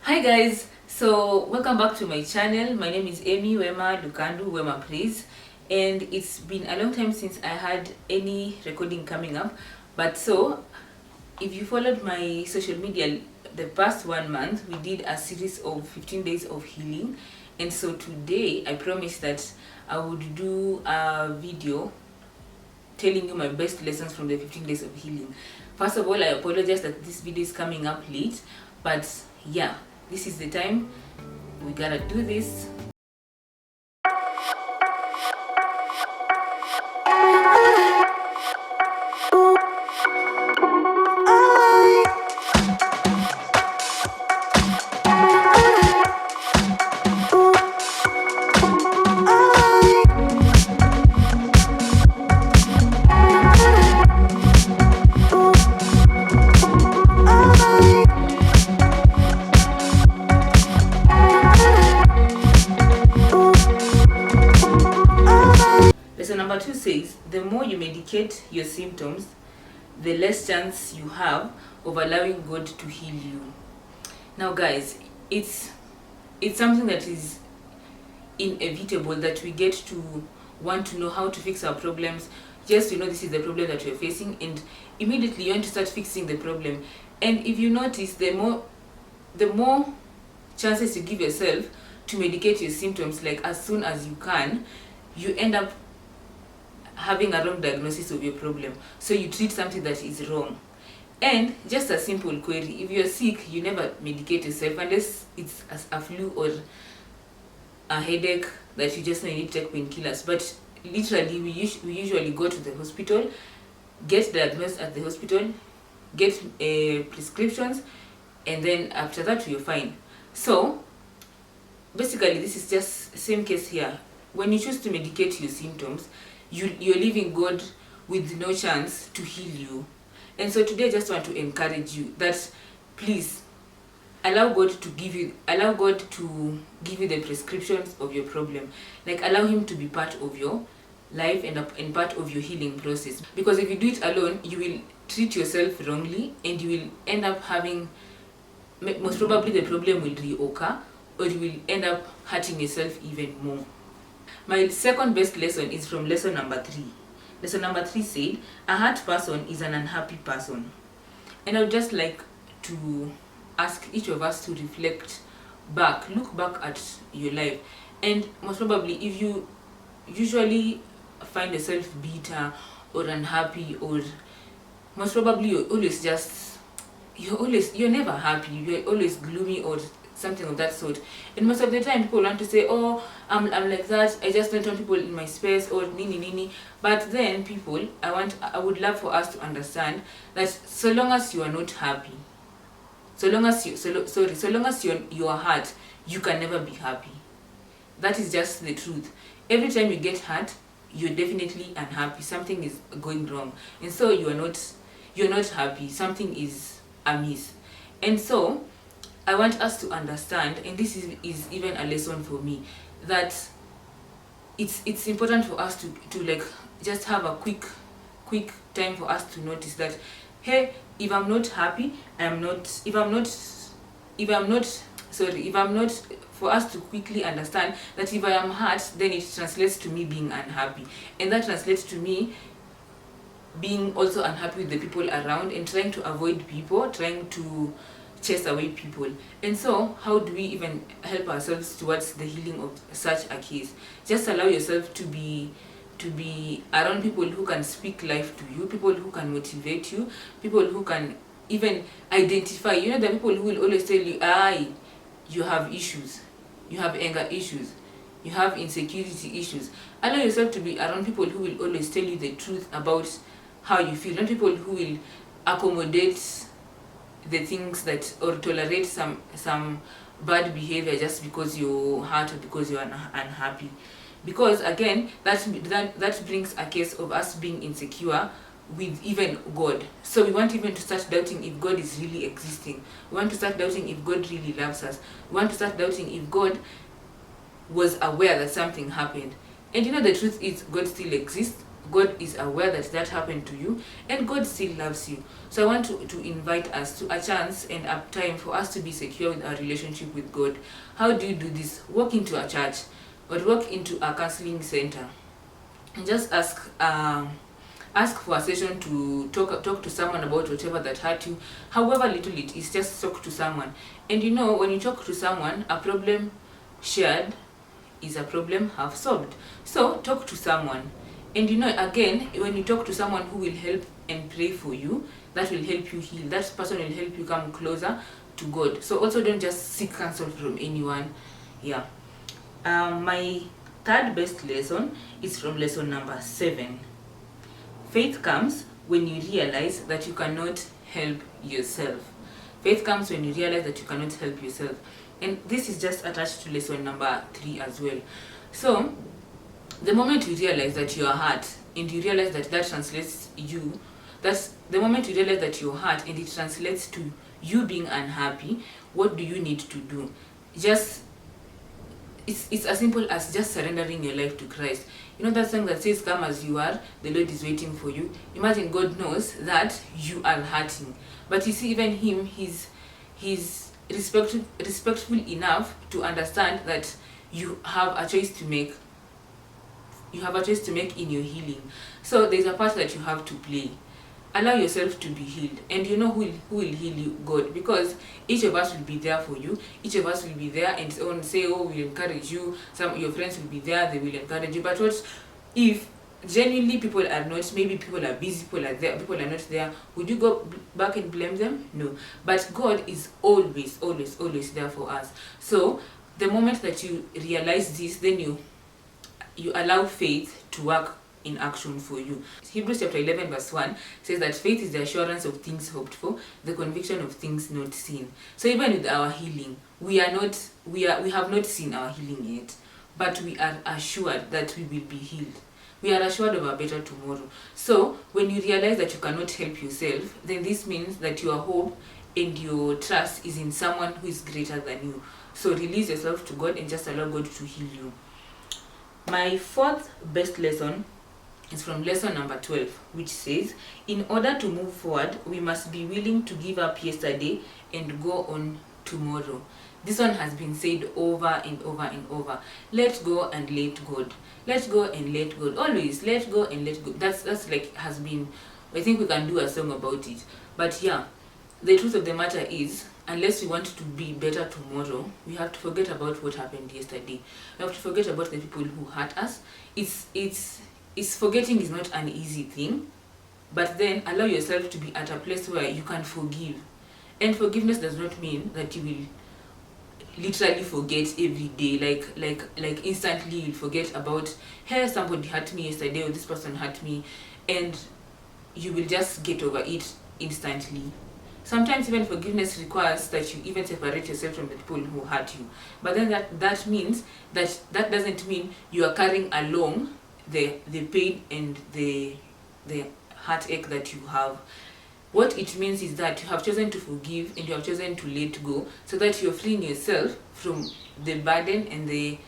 Hi guys, so welcome back to my channel. My name is Amy Wema Lukandu Wema Praise, and it's been a long time since I had any recording coming up. But so if you followed my social media the past 1 month, we did a series of 15 days of healing, and so today I promised that I would do a video telling you my best lessons from the 15 days of healing. First of all, I apologize that this video is coming up late, but yeah, this is the time. We gotta do this. Lesson number 2 says, the more you medicate your symptoms, the less chance you have of allowing God to heal you. Now guys, it's something that is inevitable that we get to want to know how to fix our problems. Just this is the problem that you're facing, and immediately you want to start fixing the problem. And if you notice, the more chances you give yourself to medicate your symptoms, like as soon as you can, you end up having a wrong diagnosis of your problem. So you treat something that is wrong. And just a simple query: if you're sick, you never medicate yourself unless it's a flu or a headache that you just need to take painkillers. But literally, we usually go to the hospital, get diagnosed at the hospital, get prescriptions, and then after that you're fine. So basically, this is just same case here. When you choose to medicate your symptoms, you're leaving God with no chance to heal you. And so today I just want to encourage you that please allow God to give you the prescriptions of your problem. Like, allow him to be part of your life and part of your healing process. Because if you do it alone, you will treat yourself wrongly, and you will end up having, most probably the problem will reoccur, or you will end up hurting yourself even more. My second best lesson is from lesson number 3. Lesson number 3 said, a hurt person is an unhappy person. And I would just like to ask each of us to look back at your life. And most probably, if you usually find yourself bitter or unhappy, or most probably you're never happy, you're always gloomy or something of that sort. And most of the time people want to say, oh, I'm like that, I just don't want people in my space, or nini. But then people, I would love for us to understand that so long as you are not happy, so long as you are hurt, you can never be happy. That is just the truth. Every time you get hurt, you're definitely unhappy. Something is going wrong, and so you're not happy. Something is amiss. And so I want us to understand, and this is even a lesson for me, that it's important for us to like just have a quick time for us to notice that, hey, if I'm not for us to quickly understand that if I am hurt, then it translates to me being unhappy, and that translates to me being also unhappy with the people around, and trying to avoid people, trying to chase away people. And so how do we even help ourselves towards the healing of such a case? Just allow yourself to be around people who can speak life to you, people who can motivate you, people who can even identify, the people who will always tell you, you have issues, you have anger issues, you have insecurity issues. Allow yourself to be around people who will always tell you the truth about how you feel, not people who will accommodate the things that, or tolerate some bad behavior just because you're hurt or because you're unhappy. Because again, that brings a case of us being insecure with even God. So we want even to start doubting if God is really existing. We want to start doubting if God really loves us. We want to start doubting if God was aware that something happened. And the truth is, God still exists. God is aware that happened to you, and God still loves you. So I want to invite us to a chance and a time for us to be secure with our relationship with God. How do you do this? Walk into a church or walk into a counseling center and just ask for a session to talk to someone about whatever that hurt you, however little it is. Just talk to someone. And when you talk to someone, a problem shared is a problem half solved. So talk to someone. And again, when you talk to someone who will help and pray for you, that will help you heal. That person will help you come closer to God. So also don't just seek counsel from anyone. Yeah. My third best lesson is from lesson number 7. Faith comes when you realize that you cannot help yourself. Faith comes when you realize that you cannot help yourself. And this is just attached to lesson number 3 as well. So the moment you realize that you are hurt, and you realize that translates you, that's the moment you realize that you're hurt and it translates to you being unhappy, what do you need to do? It's as simple as just surrendering your life to Christ. That song that says, "Come as you are, the Lord is waiting for you." Imagine God knows that you are hurting, but you see, even Him, He's respectful enough to understand that you have a choice to make. You have a choice to make in your healing. So there's a part that you have to play. Allow yourself to be healed. And who will heal you? God. Because each of us will be there for you. Each of us will be there and say, "Oh, we'll encourage you." Some of your friends will be there, they will encourage you. But what if genuinely people are not, maybe people are busy, people are there, people are not there, would you go back and blame them? No. But God is always, always, always there for us. So the moment that you realize this, then you allow faith to work in action for you. Hebrews chapter 11 verse 1 says that faith is the assurance of things hoped for, the conviction of things not seen. So even with our healing, we have not seen our healing yet, but we are assured that we will be healed. We are assured of a better tomorrow. So when you realize that you cannot help yourself, then this means that your hope and your trust is in someone who is greater than you. So release yourself to God and just allow God to heal you. My fourth best lesson is from lesson number 12, which says, in order to move forward, we must be willing to give up yesterday and go on tomorrow. This one has been said over and over and over. Let go and let God. Let go and let God. Always let go and let go. That's like has been, I think we can do a song about it. But yeah, the truth of the matter is, unless we want to be better tomorrow, we have to forget about what happened yesterday. We have to forget about the people who hurt us. It's forgetting is not an easy thing, but then allow yourself to be at a place where you can forgive. And forgiveness does not mean that you will literally forget every day, like instantly you'll forget about, hey, somebody hurt me yesterday, or this person hurt me, and you will just get over it instantly. Sometimes even forgiveness requires that you even separate yourself from the people who hurt you. But then that means that doesn't mean you are carrying along the pain and the heartache that you have. What it means is that you have chosen to forgive and you have chosen to let go, so that you're freeing yourself from the burden and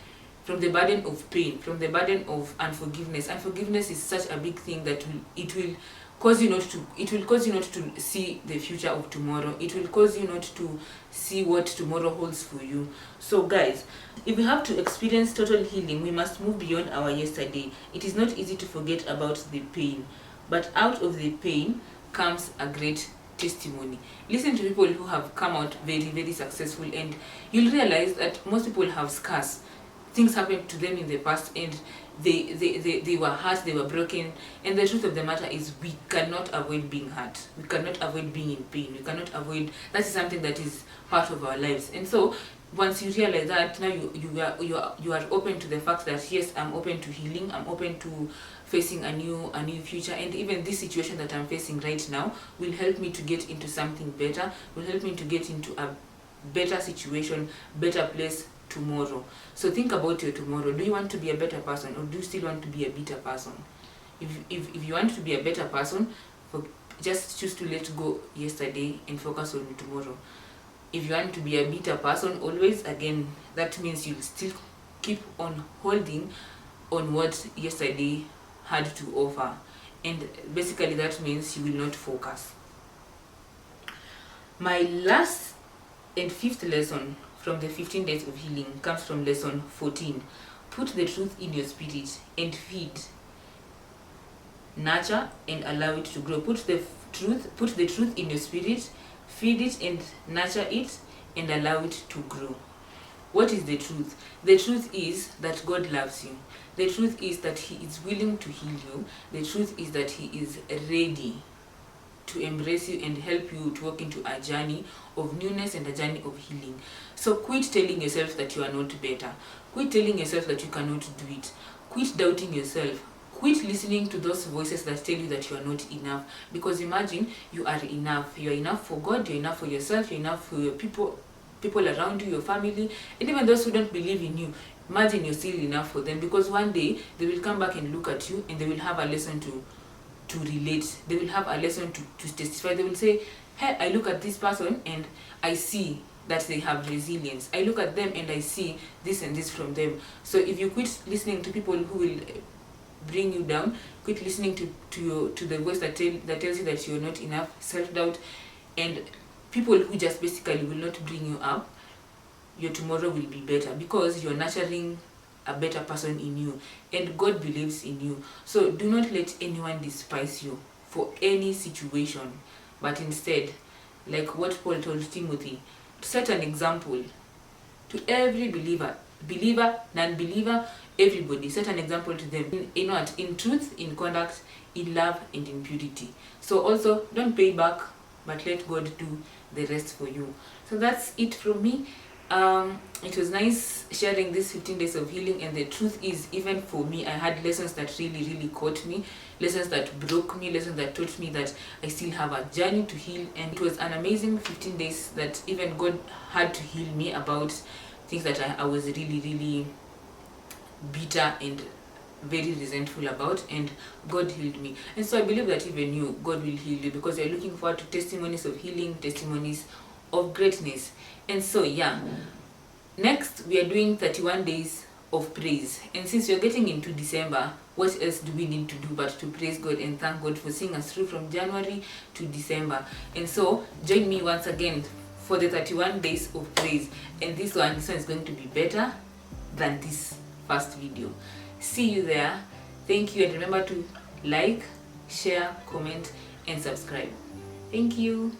from the burden of pain, from the burden of unforgiveness. Unforgiveness is such a big thing that it will cause you not to see the future of tomorrow. It will cause you not to see what tomorrow holds for you. So guys, if we have to experience total healing, we must move beyond our yesterday. It is not easy to forget about the pain, but out of the pain comes a great testimony. Listen to people who have come out very, very successful, and you'll realize that most people have scars. Things happened to them in the past, and they were hurt, they were broken. And the truth of the matter is, we cannot avoid being hurt. We cannot avoid being in pain. We cannot avoid, that is something that is part of our lives. And so once you realize that, now you are open to the fact that yes, I'm open to healing, I'm open to facing a new future, and even this situation that I'm facing right now will help me to get into something better, will help me to get into a better situation, better place tomorrow. So think about your tomorrow. Do you want to be a better person, or do you still want to be a bitter person? If you want to be a better person, just choose to let go yesterday and focus on tomorrow. If you want to be a bitter person always, again, that means you'll still keep on holding on what yesterday had to offer, and basically that means you will not focus. My last and fifth lesson from the 15 days of healing comes from lesson 14. Put the truth in your spirit and feed, nurture, and allow it to grow. Put the truth in your spirit, feed it and nurture it, and allow it to grow. What is the truth? The truth is that God loves you. The truth is that He is willing to heal you. The truth is that He is ready to embrace you and help you to walk into a journey of newness and a journey of healing. So quit telling yourself that you are not better. Quit telling yourself that you cannot do it. Quit doubting yourself. Quit listening to those voices that tell you that you are not enough. Because imagine you are enough. You are enough for God, you are enough for yourself, you are enough for your people around you, your family, and even those who don't believe in you. Imagine you're still enough for them, because one day they will come back and look at you and they will have a lesson to relate. They will have a lesson to testify. They will say, hey, I look at this person and I see that they have resilience. I look at them and I see this and this from them. So if you quit listening to people who will bring you down, quit listening to the voice that tells you that you're not enough, self-doubt, and people who just basically will not bring you up, your tomorrow will be better, because you're nurturing a better person in you, and God believes in you. So do not let anyone despise you for any situation, but instead, like what Paul told Timothy, set an example to every believer, non-believer, everybody. Set an example to them in what? In truth, in conduct, in love, and in purity. So also, don't pay back, but let God do the rest for you. So that's it from me. It was nice sharing this 15 days of healing, and the truth is, even for me, I had lessons that really caught me, lessons that broke me, lessons that taught me that I still have a journey to heal. And it was an amazing 15 days that even God had to heal me about things that I was really bitter and very resentful about, and God healed me. And so I believe that even you, God will heal you, because you're looking forward to testimonies of healing, testimonies of greatness. And so yeah, next we are doing 31 days of praise. And since we're getting into December, what else do we need to do but to praise God and thank God for seeing us through from January to December? And so join me once again for the 31 days of praise. And this one is going to be better than this first video. See you there. Thank you, and remember to like, share, comment, and subscribe. Thank you.